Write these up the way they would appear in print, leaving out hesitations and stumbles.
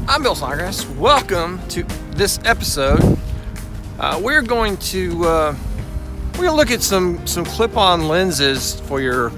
I'm Bill Snodgrass. Welcome to this episode. We're going to look at some clip-on lenses for your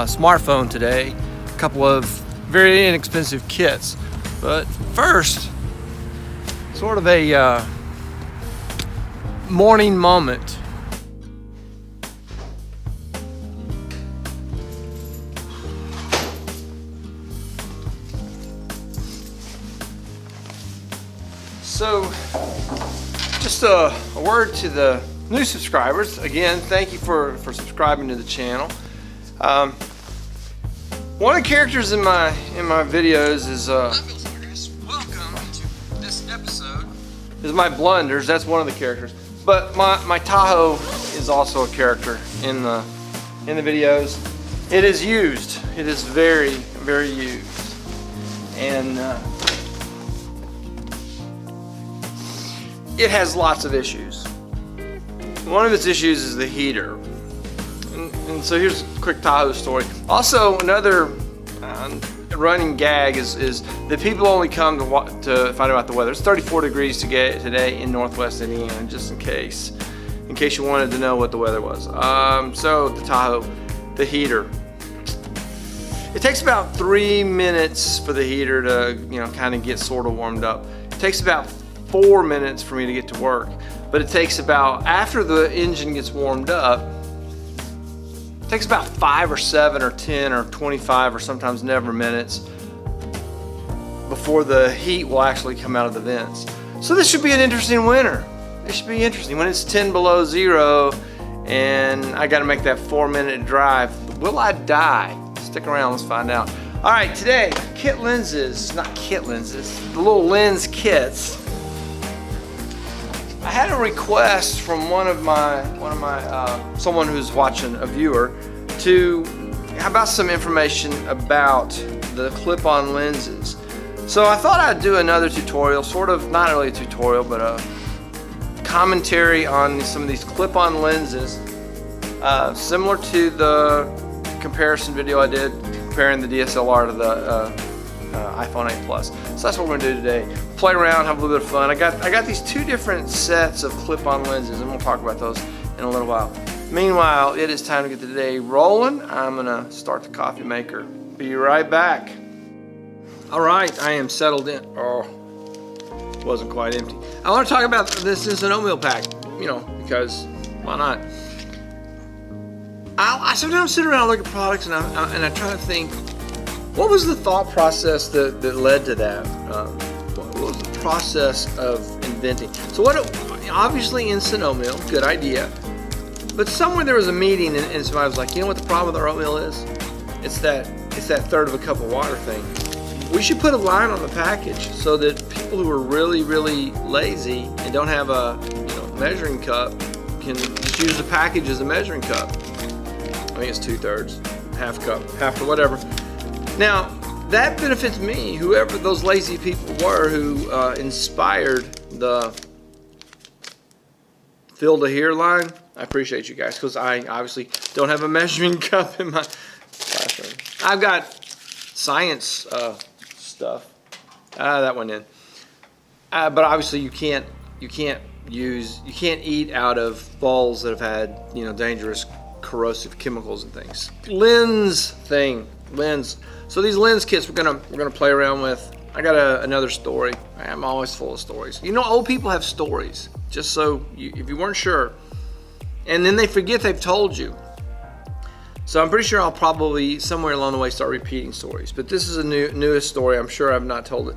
smartphone today. A couple of very inexpensive kits. But first, sort of a morning moment. So, just a word to the new subscribers. Again, thank you for subscribing to the channel. One of the characters in my videos is welcome to this episode. Is my blunders. That's one of the characters. But my Tahoe is also a character in the videos. It is used. It is very, very used. And it has lots of issues. One of its issues is the heater. And so here's a quick Tahoe story. Also, another running gag is that people only come to find out about the weather. It's 34 degrees today in Northwest Indiana, just in case you wanted to know what the weather was. So the Tahoe, the heater. It takes about 3 minutes for the heater to kind of get sort of warmed up. It takes about 4 minutes for me to get to work, but it takes about, after the engine gets warmed up, it takes about 5 or 7 or 10 or 25 or sometimes never minutes before the heat will actually come out of the vents. So this should be an interesting winter. It should be interesting when it's 10 below zero and I got to make that 4-minute drive. Will I die? Stick around, let's find out. All right, today, the little lens kits. I had a request from someone who's watching, a viewer, to how about some information about the clip-on lenses. So I thought I'd do another tutorial, sort of, not really a tutorial, but a commentary on some of these clip-on lenses, similar to the comparison video I did comparing the DSLR to the iPhone 8 Plus. So that's what we're going to do today. Play around, have a little bit of fun. I got these two different sets of clip-on lenses, and we'll talk about those in a little while. Meanwhile, it is time to get the day rolling. I'm going to start the coffee maker. Be right back. All right, I am settled in. Oh, wasn't quite empty. I want to talk about this as an oatmeal pack, because why not? I sometimes sit around and look at products and I try to think, what was the thought process that led to that? What was the process of inventing? So obviously instant oatmeal, good idea. But somewhere there was a meeting and somebody was like, you know what the problem with our oatmeal is? It's that third of a cup of water thing. We should put a line on the package so that people who are really, really lazy and don't have a measuring cup can just use the package as a measuring cup. I think it's 2/3, half cup, half or whatever. Now, that benefits me, whoever those lazy people were who inspired the fill to here line. I appreciate you guys, because I obviously don't have a measuring cup in my classroom. I've got science stuff. That went in. But obviously you can't eat out of bowls that have had dangerous corrosive chemicals and things. Lens. So these lens kits we're gonna play around with. I got another story. I'm always full of stories. Old people have stories. Just so if you weren't sure, and then they forget they've told you. So I'm pretty sure I'll probably somewhere along the way start repeating stories. But this is a newest story. I'm sure I've not told it.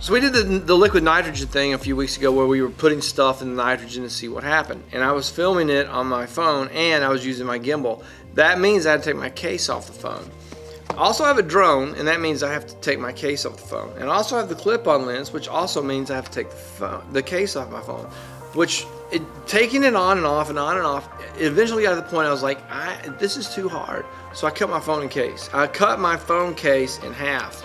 So we did the liquid nitrogen thing a few weeks ago, where we were putting stuff in the nitrogen to see what happened. And I was filming it on my phone, and I was using my gimbal. That means I had to take my case off the phone. I also have a drone, and that means I have to take my case off the phone. And I also have the clip-on lens, which also means I have to take the case off my phone. Taking it on and off and on and off, it eventually got to the point I was like, this is too hard. So I cut my phone case. I cut my phone case in half.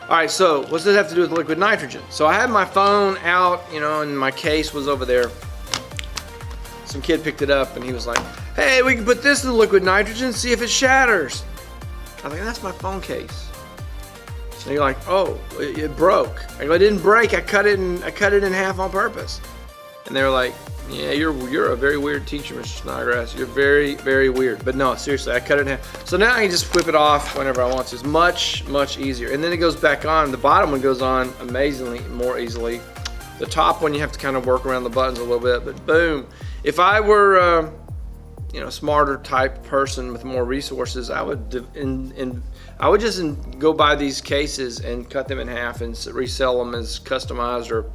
All right, so what does this have to do with liquid nitrogen? So I had my phone out, and my case was over there. Some kid picked it up and he was like, hey, we can put this in the liquid nitrogen, see if it shatters. I was like, that's my phone case. And you're like, oh, it broke. I go, it didn't break. I cut it in half on purpose. And they were like, yeah, you're a very weird teacher, Mr. Snodgrass. You're very, very weird. But no, seriously, I cut it in half. So now I can just flip it off whenever I want to. It's much, much easier. And then it goes back on. The bottom one goes on amazingly more easily. The top one you have to kind of work around the buttons a little bit, but boom. If I were you know, smarter type person with more resources, I would just go buy these cases and cut them in half and resell them as customized or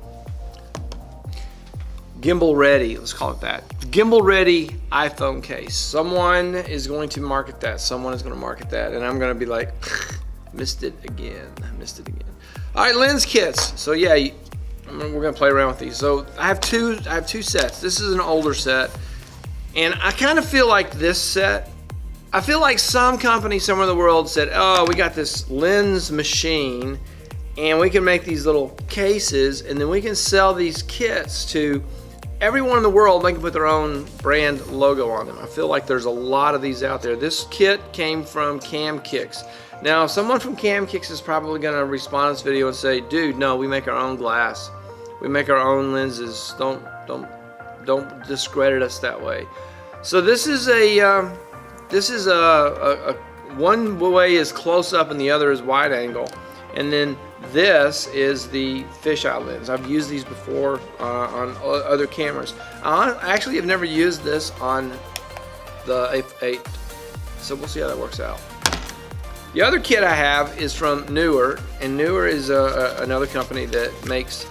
gimbal ready, let's call it that. Gimbal ready iPhone case. Someone is going to market that. Someone is going to market that, and I'm going to be like, missed it again. All right, lens kits. So yeah, we're going to play around with these. So I have two sets. This is an older set, and I kind of feel like this set. I feel like some company somewhere in the world said, oh, we got this lens machine, and we can make these little cases, and then we can sell these kits to everyone in the world. They can put their own brand logo on them. I feel like there's a lot of these out there. This kit came from Cam Kicks. Now, someone from Cam Kicks is probably going to respond to this video and say, "Dude, no, we make our own glass. We make our own lenses. Don't discredit us that way." So this is one way is close up and the other is wide angle, and then this is the fisheye lens. I've used these before on other cameras. I actually have never used this on the F8, so we'll see how that works out. The other kit I have is from Newer, and Newer is another company that makes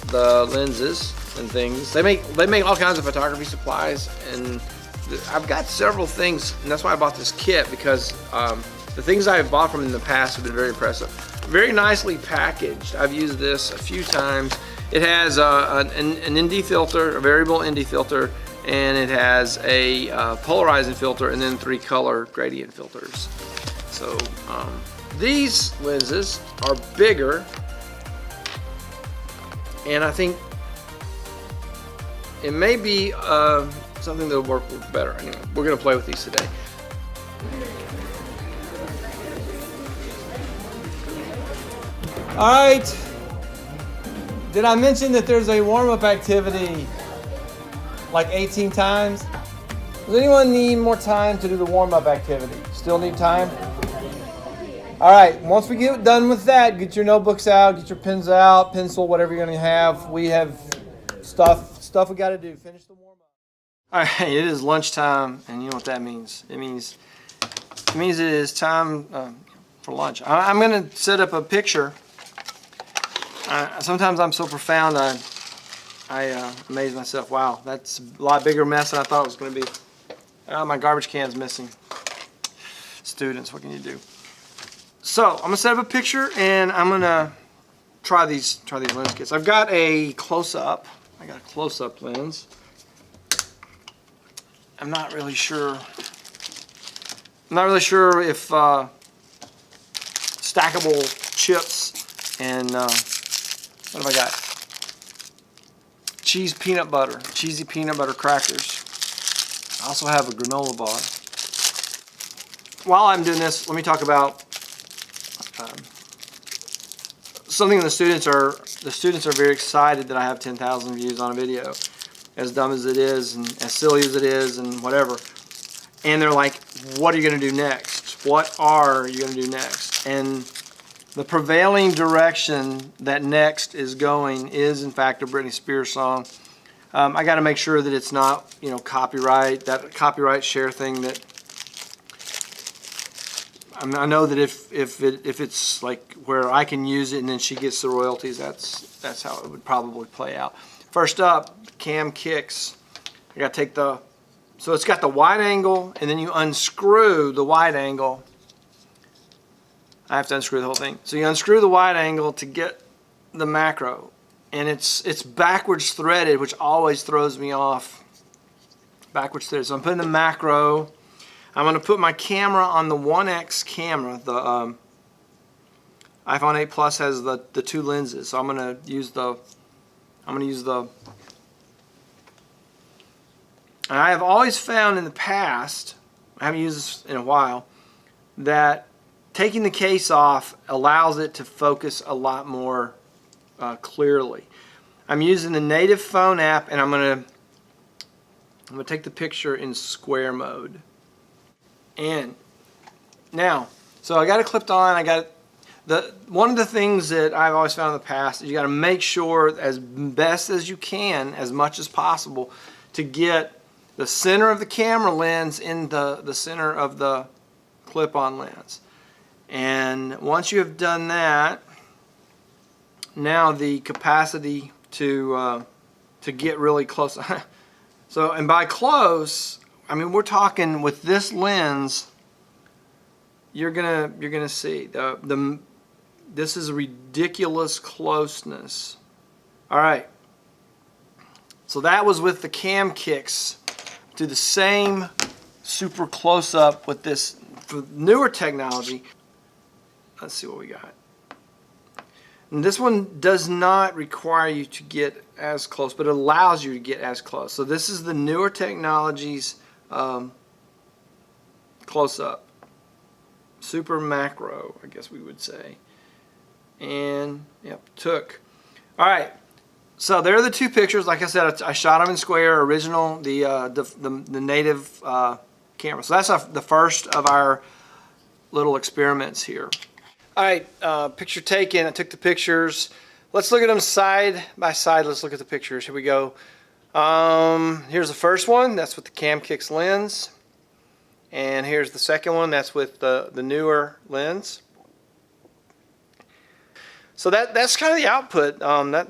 the lenses and things. They make all kinds of photography supplies, and I've got several things, and that's why I bought this kit, because the things I've bought from in the past have been very impressive. Very nicely packaged. I've used this a few times. It has an ND filter, a variable ND filter, and it has a polarizing filter, and then 3 color gradient filters. So these lenses are bigger, and I think it may be something that'll work better. Anyway, we're gonna play with these today. All right, did I mention that there's a warm-up activity like 18 times? Does anyone need more time to do the warm-up activity? Still need time? All right, once we get done with that, get your notebooks out, get your pens out, pencil, whatever you're gonna have. We have stuff we gotta do. Finish the warm-up. All right, it is lunchtime, and you know what that means. It means it is time for lunch. I'm gonna set up a picture. Sometimes I'm so profound, I amaze myself. Wow, that's a lot bigger mess than I thought it was going to be. My garbage can's missing. Students, what can you do? So I'm gonna set up a picture, and I'm gonna try these lens kits. I've got a close-up. I got a close-up lens. I'm not really sure if stackable chips and what have I got? Cheesy peanut butter crackers. I also have a granola bar. While I'm doing this, let me talk about something the students are very excited that I have 10,000 views on a video. As dumb as it is, and as silly as it is, and whatever. And they're like, what are you going to do next? What are you going to do next? And the prevailing direction that next is going is, in fact, a Britney Spears song. I got to make sure that it's not, you know, copyright, that copyright share thing. That I know that if it's like where I can use it and then she gets the royalties, that's how it would probably play out. First up, Cam Kicks. I got to take so it's got the wide angle, and then you unscrew the wide angle. I have to unscrew the whole thing. So you unscrew the wide angle to get the macro, and it's backwards threaded, which always throws me off. Backwards threaded. So I'm putting the macro. I'm going to put my camera on the 1X camera. The iPhone 8 Plus has the 2 lenses, so I'm going to use the. And I have always found in the past, I haven't used this in a while, that taking the case off allows it to focus a lot more clearly. I'm using the native phone app, and I'm gonna take the picture in square mode. And now, so I got it clipped on. I got one of the things that I've always found in the past is you got to make sure as best as you can, as much as possible, to get the center of the camera lens in the center of the clip-on lens. And once you have done that, now the capacity to get really close. So, and by close, I mean we're talking with this lens. You're gonna see this is a ridiculous closeness. All right. So that was with the cam kicks. Do the same super close up with this for newer technology. Let's see what we got. And this one does not require you to get as close, but it allows you to get as close. So this is the newer technologies close up. Super macro, I guess we would say. And yep, took. All right, so there are the two pictures. Like I said, I shot them in square, original, the native camera. So that's the first of our little experiments here. All right, picture taken. I took the pictures. Let's look at them side by side. Let's look at the pictures. Here we go. Here's the first one. That's with the Cam Kicks lens. And here's the second one. That's with the newer lens. So that's kind of the output.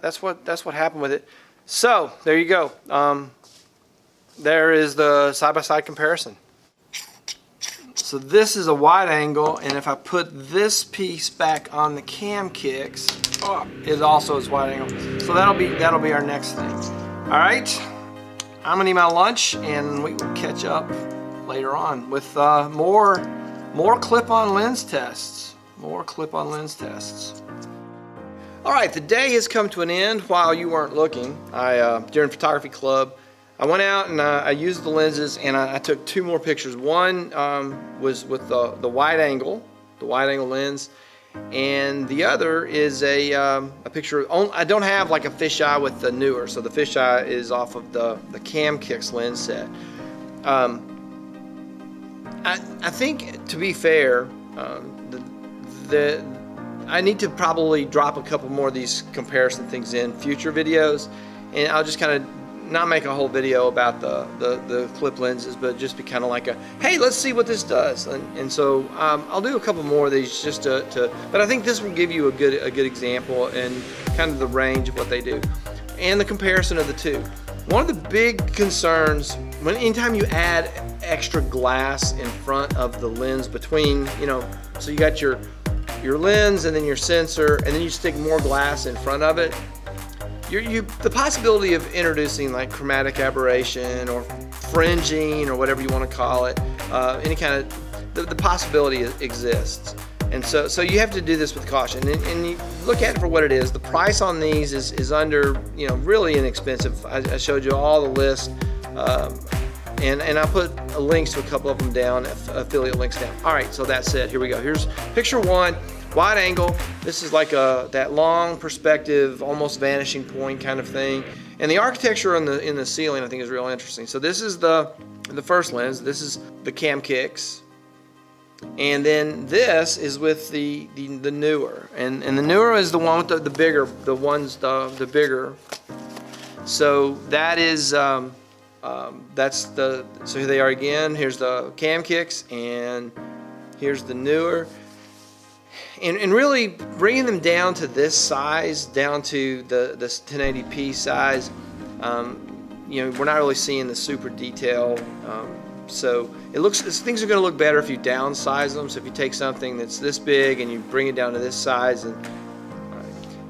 That's what happened with it. So there you go. There is the side-by-side comparison. So this is a wide angle, and if I put this piece back on the Cam Kicks, it also is wide angle. So that'll be our next thing. All right, I'm gonna eat my lunch, and we will catch up later on with more clip-on lens tests. More clip-on lens tests. All right, the day has come to an end while you weren't looking. During photography club, I went out and I used the lenses, and I took two more pictures. One was with the wide angle lens, and the other is a picture. I don't have like a fisheye with the newer, so the fisheye is off of the Cam Kicks lens set. I think, to be fair, I need to probably drop a couple more of these comparison things in future videos, and I'll just kind of not make a whole video about the clip lenses, but just be kind of like a, hey, let's see what this does. And so I'll do a couple more of these just but I think this will give you a good example and kind of the range of what they do and the comparison of the two. One of the big concerns anytime you add extra glass in front of the lens between, so you got your lens and then your sensor, and then you stick more glass in front of it, the possibility of introducing like chromatic aberration or fringing or whatever you want to call it, any kind of, the possibility exists. And so you have to do this with caution, and you look at it for what it is. The price on these is under, really inexpensive. I showed you all the list, and I put links to a couple of them down, affiliate links down. All right, so that's it. Here we go. Here's picture one, wide angle. This is like that long perspective, almost vanishing point kind of thing. And the architecture in the ceiling, I think, is real interesting. So this is the first lens. This is the Cam Kicks. And then this is with the newer, and the newer is the one with the bigger, the bigger. So that is that's so here they are again. Here's the Cam Kicks, and here's the newer. And really bringing them down to this size, down to the 1080p size. We're not really seeing the super detail. So things are going to look better if you downsize them. So if you take something that's this big and you bring it down to this size, and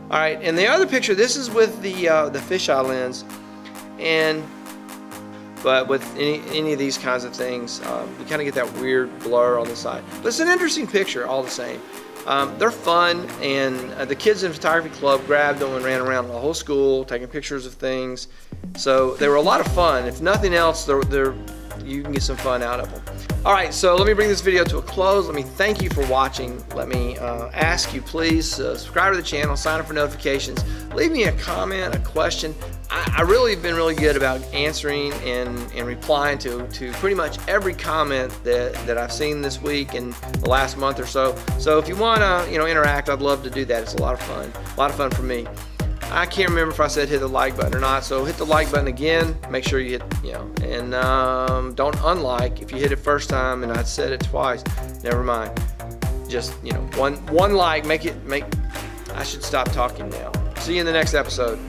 all right. And the other picture, this is with the fisheye lens, but with any of these kinds of things, you kind of get that weird blur on the side. But it's an interesting picture all the same. They're fun, and the kids in photography club grabbed them and ran around the whole school taking pictures of things. So they were a lot of fun. If nothing else, they're you can get some fun out of them. All right, so let me bring this video to a close. Let me thank you for watching. Let me ask you, please subscribe to the channel, sign up for notifications, leave me a comment, a question. I really have been really good about answering and replying to pretty much every comment that I've seen this week and the last month or so. So if you want to interact, I'd love to do that. It's a lot of fun for me. I can't remember if I said hit the like button or not, so hit the like button again. Make sure you hit, and don't unlike if you hit it first time and I said it twice. Never mind. Just one like. I should stop talking now. See you in the next episode.